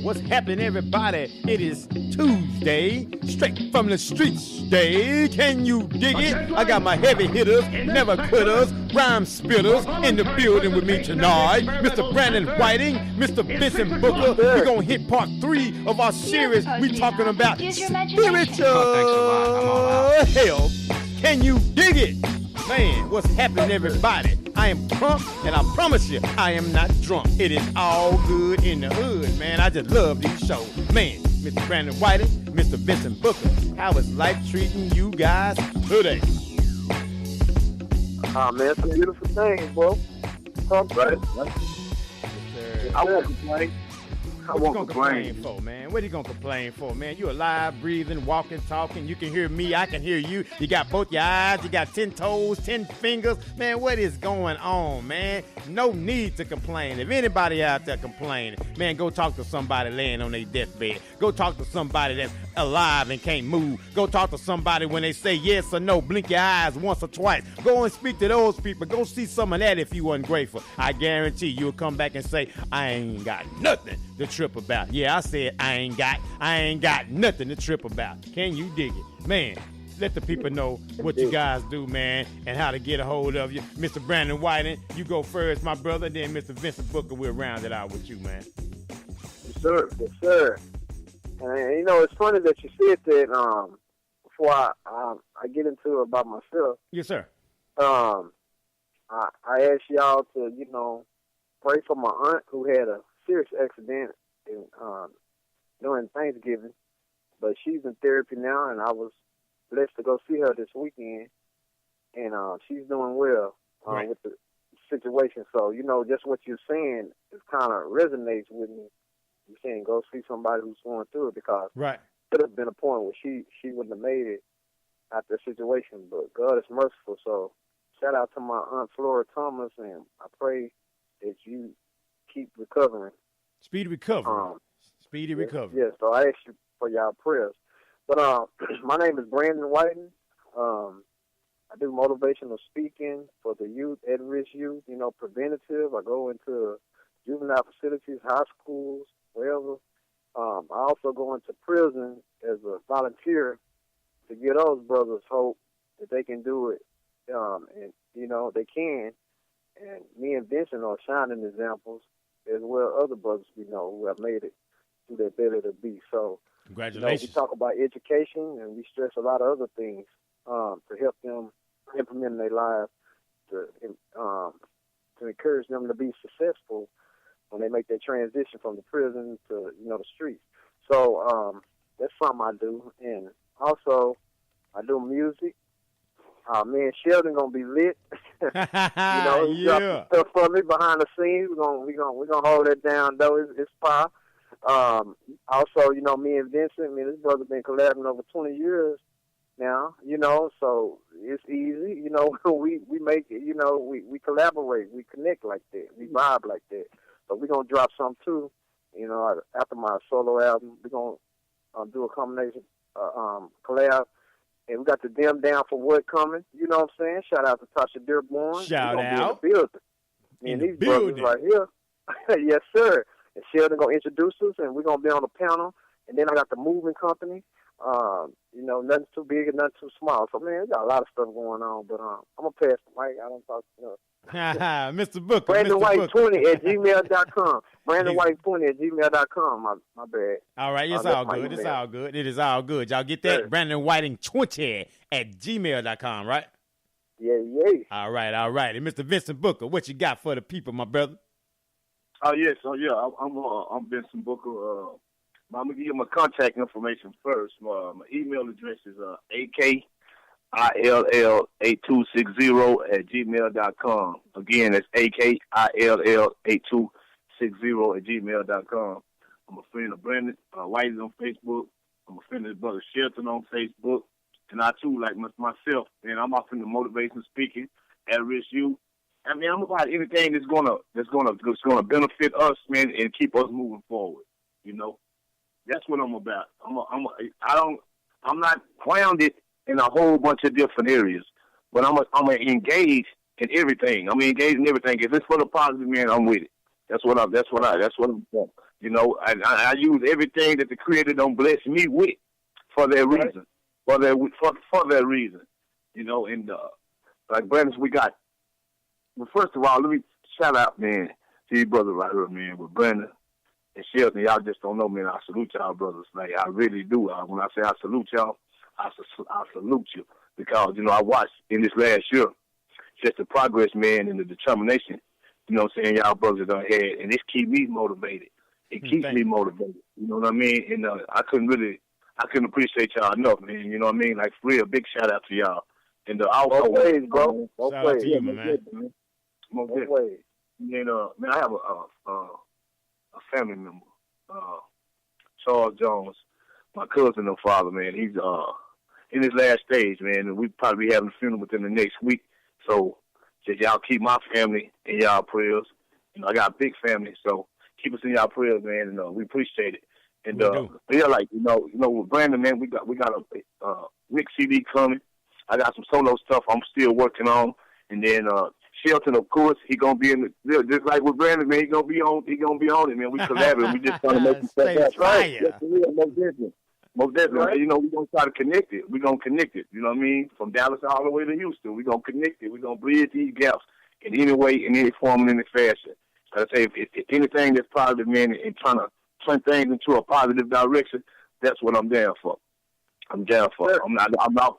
what's happening, everybody? It is Tuesday, straight from the streets day. Can you dig it? I got my heavy hitters, never quitters, rhyme spitters in the building with me tonight. Mr. Brandon Whitting, Mr. Vincent Booker. We're going to hit part 3 of our series. We talking about spiritual health. Can you dig it? Man, what's happening, everybody? I am Trump, and I promise you, I am not drunk. It is all good in the hood, man. I just love these shows. Man, Mr. Brandon Whiting, Mr. Vincent Booker, how is life treating you guys today? Man, some beautiful things, bro. Right. I won't complain. What you gonna complain for, man? What are you gonna complain for, man? You alive, breathing, walking, talking. You can hear me, I can hear you. You got both your eyes, you got 10 toes, 10 fingers. Man, what is going on, man? No need to complain. If anybody out there complaining, man, go talk to somebody laying on their deathbed. Go talk to somebody that's alive and can't move. Go talk to somebody when they say yes or no. Blink your eyes once or twice. Go and speak to those people. Go see some of that if you ungrateful. I guarantee you'll come back and say, I ain't got nothing to trip about. Yeah, I said I ain't got nothing to trip about. Can you dig it? Man, let the people know what you guys do, man, and how to get a hold of you. Mr. Brandon Whiting, you go first, my brother. Then Mr. Vincent Booker, we'll round it out with you, man. Yes, sir. Yes, sir. And, you know, it's funny that you said that before I get into it about myself. Yes, sir. I asked y'all to, you know, pray for my aunt who had a serious accident during Thanksgiving, but she's in therapy now, and I was blessed to go see her this weekend, and she's doing well right. with the situation. So, you know, just what you're saying, it kind of resonates with me. You're saying go see somebody who's going through it, because right. could have been a point where she wouldn't have made it out the situation, but God is merciful. So shout out to my Aunt Flora Thomas, and I pray that you keep recovering. Speedy recovery. Speedy recovery. Yeah, so I ask you for y'all prayers. But my name is Brandon Whiting. I do motivational speaking for the youth, at-risk youth, you know, preventative. I go into juvenile facilities, high schools, wherever. I also go into prison as a volunteer to give those brothers hope that they can do it. And, you know, they can. And me and Vincent are shining examples, as well other brothers we know who have made it to their better to be. So, congratulations. You know, we talk about education, and we stress a lot of other things to help them implement in their lives, to encourage them to be successful when they make their transition from the prison to, you know, the streets. So that's something I do. And also, I do music. Me and Shelton gonna be lit. You know, he got some stuff for me behind the scenes. We're gonna hold it down though. It's fire. Also, you know, me and Vincent, this brother been collaborating over 20 years now. You know, so it's easy. You know, we make it. You know, we collaborate, we connect like that, we vibe like that. So we're gonna drop something too. You know, after my solo album, we're gonna do a combination collab. And we got the Dim Down for What coming. You know what I'm saying? Shout out to Tasha Dearborn. Shout out. Be in the building. And these brothers right here. Yes, sir. And Shelton going to introduce us, and we're going to be on the panel. And then I got the moving company. You know, nothing too big and nothing too small. So, man, we got a lot of stuff going on. But I'm going to pass the mic. I don't talk to Mr. Booker. Brandon White 20 at gmail.com. Brandon White 20 at gmail.com. My bad. All right, it's all good. It's all good. It is all good. Y'all get that? Sure. Brandon Whiting 20 at gmail.com, right? Yeah. All right. And Mr. Vincent Booker, what you got for the people, my brother? Yes. I'm Vincent Booker. I'm going to give you my contact information first. My email address is akill8260 Again, that's akill8260 I'm a friend of Brandon Whiting on Facebook. I'm a friend of his brother Shelton on Facebook. And I, too, like myself, and I'm off into motivation speaking, at-risk youth. I mean, I'm about anything that's gonna benefit us, man, and keep us moving forward. You know, that's what I'm about. I'm not grounded in a whole bunch of different areas, but I'm engaged in everything. I'm engaged in everything. If it's for the positive, man, I'm with it. That's what I'm doing. You know, I use everything that the Creator don't bless me with for their reason, for their reason. You know, and like Brandon, we got. Well, first of all, let me shout out, man, to you brother right here, man, with Brandon and Shelton. Y'all just don't know, man. I salute y'all, brothers. Like I really do. When I say I salute y'all, I salute you because you know I watched in this last year just the progress, man, and the determination. You know what I'm saying? Y'all brothers done had, and this keep me motivated. It keeps me motivated. You know what I mean? And I couldn't appreciate y'all enough, man. You know what I mean? Like for real, big shout out to y'all. And also, both ways, bro. Both shout ways. out to you, man. Both ways. And man, I have a family member, Charles Jones, my cousin and father, man. He's in his last stage, man, and we probably be having a funeral within the next week. So just y'all keep my family in y'all prayers. You know, I got a big family, so keep us in y'all prayers, man, and we appreciate it. And yeah, like you know, with Brandon, man, we got a Rick CD coming. I got some solo stuff I'm still working on, and then Shelton, of course, he gonna be in the just like with Brandon, man. He gonna be on it, man. We collaborate. We just trying to make some stuff. That's right. Most definitely. Right. You know, we gonna try to connect it. We gonna connect it. You know what I mean? From Dallas all the way to Houston, we gonna connect it. We gonna bridge these gaps in any way, in any form, and any fashion. Like I say, if anything that's positive, man, and trying to turn things into a positive direction, that's what I'm down for. I'm down for. Sure. I'm not.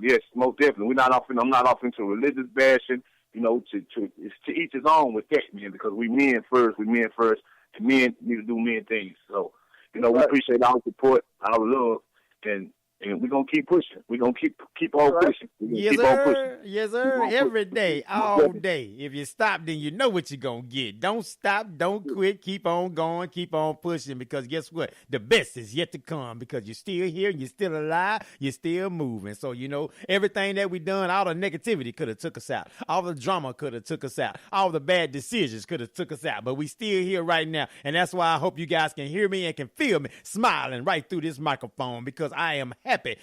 Yes, most definitely. I'm not off into religious bashing. You know, to each his own with that, man. Because we men first, and men need to do men things. So, you know, we appreciate our support, our love, and we're gonna keep pushing. We're gonna keep on pushing. Yes, sir. Yes, sir. Every day, all day. If you stop, then you know what you're gonna get. Don't stop, don't quit, keep on going, keep on pushing, because guess what? The best is yet to come, because you're still here, you're still alive, you're still moving. So, you know, everything that we done, all the negativity could have took us out. All the drama could have took us out. All the bad decisions could have took us out. But we still here right now. And that's why I hope you guys can hear me and can feel me smiling right through this microphone, because I am happy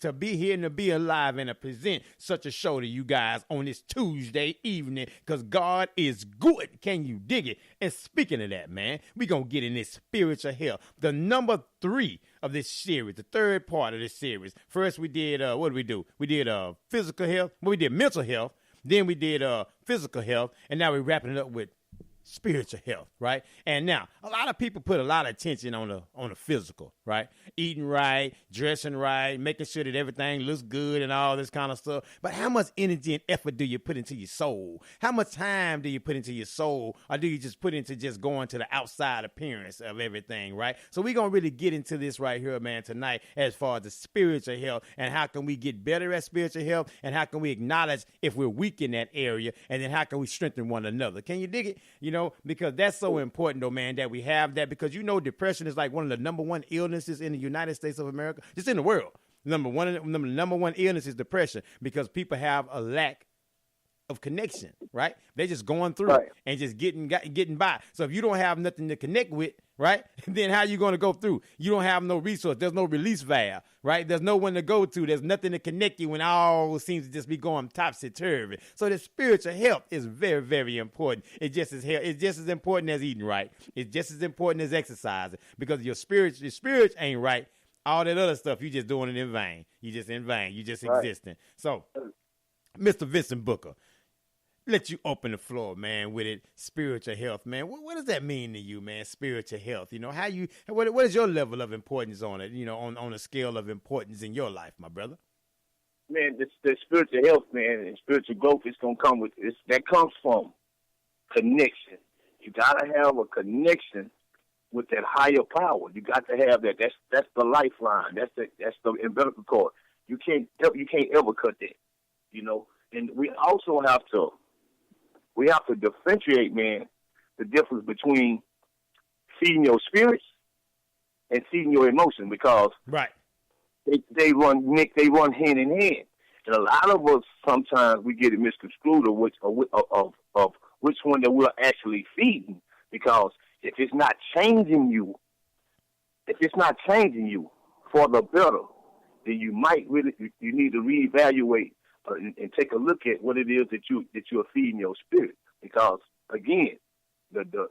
to be here and to be alive and to present such a show to you guys on this Tuesday evening, because God is good. Can you dig it? And speaking of that, man, we're going to get in this spiritual health, the number 3 of this series, the third part of this series. First, we did, what did we do? We did physical health. Well, we did mental health. Then we did physical health. And now we're wrapping it up with spiritual health, right? And now a lot of people put a lot of attention on the physical, right? Eating right, dressing right, making sure that everything looks good and all this kind of stuff. But how much energy and effort do you put into your soul? How much time do you put into your soul? Or do you just put into just going to the outside appearance of everything, right? So we're going to really get into this right here, man, tonight, as far as the spiritual health and how can we get better at spiritual health, and how can we acknowledge if we're weak in that area, and then how can we strengthen one another? Can you dig it? You know, because that's so important, though, man, that we have that, because, you know, depression is like one of the number 1 illnesses in the United States of America, just in the world. Number one illness is depression, because people have a lack of connection, right? They're just going through and just getting by. So if you don't have nothing to connect with, right, then how you going to go through? You don't have no resource. There's no release valve, right? There's no one to go to. There's nothing to connect you when all seems to just be going topsy-turvy. So the spiritual health is very, very important. It's just as important as eating right. It's just as important as exercising, because your spirit ain't right. All that other stuff, you just doing it in vain. You just in vain. You just existing. So, Mr. Vincent Booker, let you open the floor, man, with it. Spiritual health, man. What does that mean to you, man? Spiritual health. You know, what is your level of importance on it? You know, on a scale of importance in your life, my brother. Man, the spiritual health, man, and spiritual growth is gonna come with this. That comes from connection. You gotta have a connection with that higher power. You got to have that. That's the lifeline. That's the umbilical cord. You can't ever cut that. You know, and we also have to differentiate, man, the difference between feeding your spirits and feeding your emotion, because they run hand in hand. And a lot of us sometimes we get it misconstrued of which one that we're actually feeding, because if it's not changing you for the better, then you need to reevaluate and take a look at what it is that you're feeding your spirit. Because again, the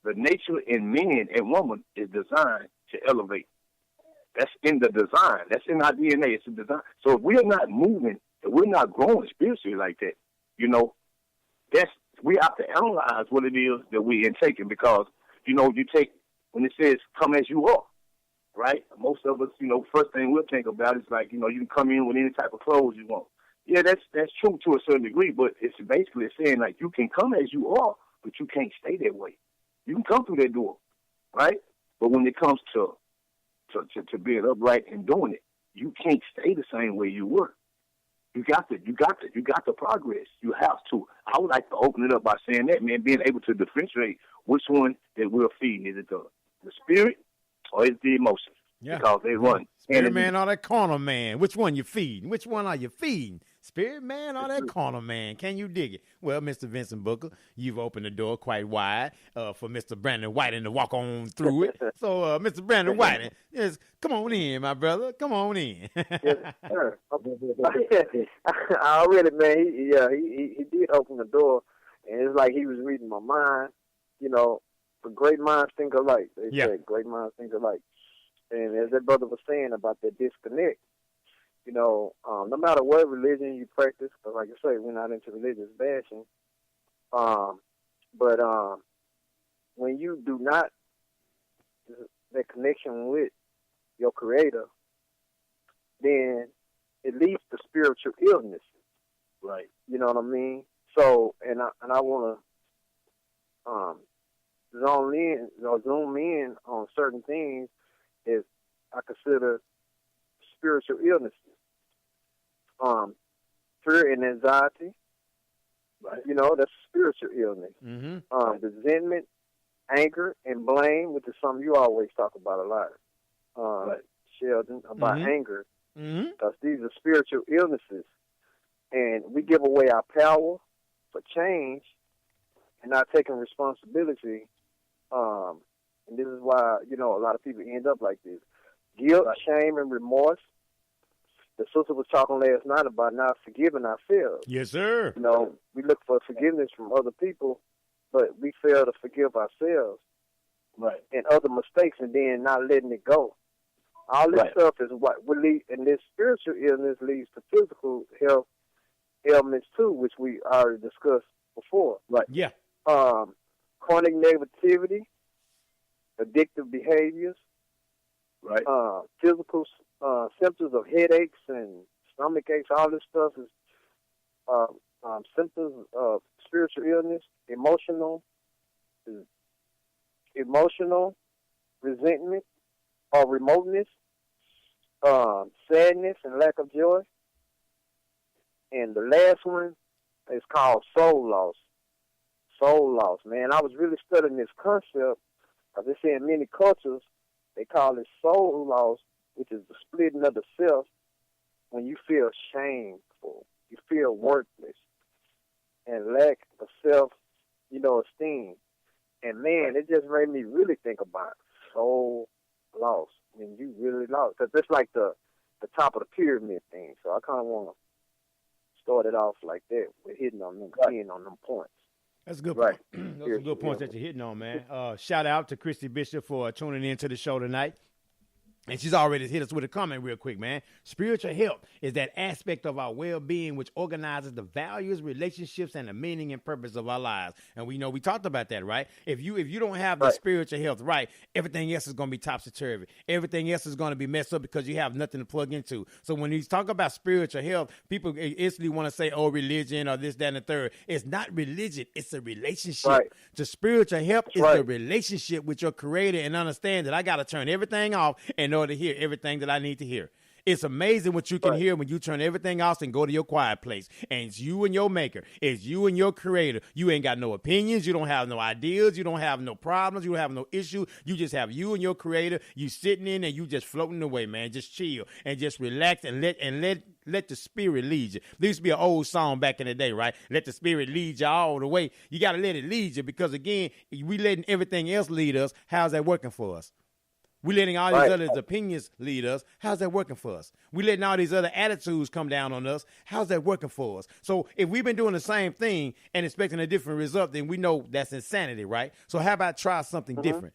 the nature in men and woman is designed to elevate. That's in the design. That's in our DNA. It's a design. So if we're not moving, if we're not growing spiritually like that, we have to analyze what it is that we're intaking, because, you take, when it says come as you are, right? Most of us, first thing we'll think about is like, you can come in with any type of clothes you want. Yeah, that's true to a certain degree, but it's basically saying like you can come as you are, but you can't stay that way. You can come through that door, right? But when it comes to being upright and doing it, you can't stay the same way you were. You got to progress. You have to. I would like to open it up by saying that, man, being able to differentiate which one that we're feeding. Is it the spirit or is it the emotion? Yeah. Because they run. Spirit man or that carnal man? Which one you feeding? Which one are you feeding? Spirit man or that carnal man? Can you dig it? Well, Mr. Vincent Booker, you've opened the door quite wide for Mr. Brandon Whiting to walk on through it. So, Mr. Brandon Whiting, yes, come on in, my brother. Come on in. Yes, sir. Already, man, he did open the door, and it's like he was reading my mind. For great minds think alike. They said great minds think alike. And as that brother was saying about that disconnect, no matter what religion you practice, because like I say, we're not into religious bashing, but when you do not, that connection with your Creator, then it leads to spiritual illness. Right. You know what I mean? So, and I want to zoom in on certain things is I consider spiritual illnesses. Fear and anxiety, right? That's spiritual illness. Mm-hmm. Resentment, anger, and blame, which is something you always talk about a lot, right. Shelton, about anger, because these are spiritual illnesses, and we give away our power for change and not taking responsibility. And this is why, a lot of people end up like this. Guilt, shame, and remorse. The sister was talking last night about not forgiving ourselves. Yes, sir. We look for forgiveness from other people, but we fail to forgive ourselves. Right. And other mistakes, and then not letting it go. All this stuff is what will lead, and this spiritual illness leads to physical health ailments too, which we already discussed before. Right. Yeah. Chronic negativity, addictive behaviors, right? Physical symptoms of headaches and stomach aches. All this stuff is symptoms of spiritual illness. Emotional resentment or remoteness, sadness and lack of joy. And the last one is called soul loss. Soul loss, man. I was really studying this concept. As they say in many cultures, they call it soul loss, which is the splitting of the self when you feel shameful, you feel worthless, and lack of self, esteem. And man, it just made me really think about soul loss. When you really lost, because it's like the top of the pyramid thing. So I kind of want to start it off like that, with hitting on them, keying on them points. That's a good point. Those are good points that you're hitting on, man. Shout out to Christy Bishop for tuning in to the show tonight. And she's already hit us with a comment real quick, man. Spiritual health is that aspect of our well-being which organizes the values, relationships, and the meaning and purpose of our lives. And we talked about that, right? If you don't have the spiritual health right, everything else is going to be topsy-turvy. Everything else is going to be messed up because you have nothing to plug into. So when you talk about spiritual health, people instantly want to say, religion or this, that, and the third. It's not religion. It's a relationship. Right. The spiritual health is the relationship with your Creator, and understand that I got to turn everything off in order to hear everything that I need to hear. It's amazing what you can hear when you turn everything off and go to your quiet place. And it's you and your maker. It's you and your Creator. You ain't got no opinions. You don't have no ideas. You don't have no problems. You don't have no issue. You just have you and your Creator. You sitting in and you just floating away, man. Just chill and just relax and let the Spirit lead you. There used to be an old song back in the day, right? Let the Spirit lead you all the way. You got to let it lead you, because again, we letting everything else lead us. How's that working for us? We letting all these other opinions lead us. How's that working for us? We letting all these other attitudes come down on us. How's that working for us? So if we've been doing the same thing and expecting a different result, then we know that's insanity, right? So how about try something different?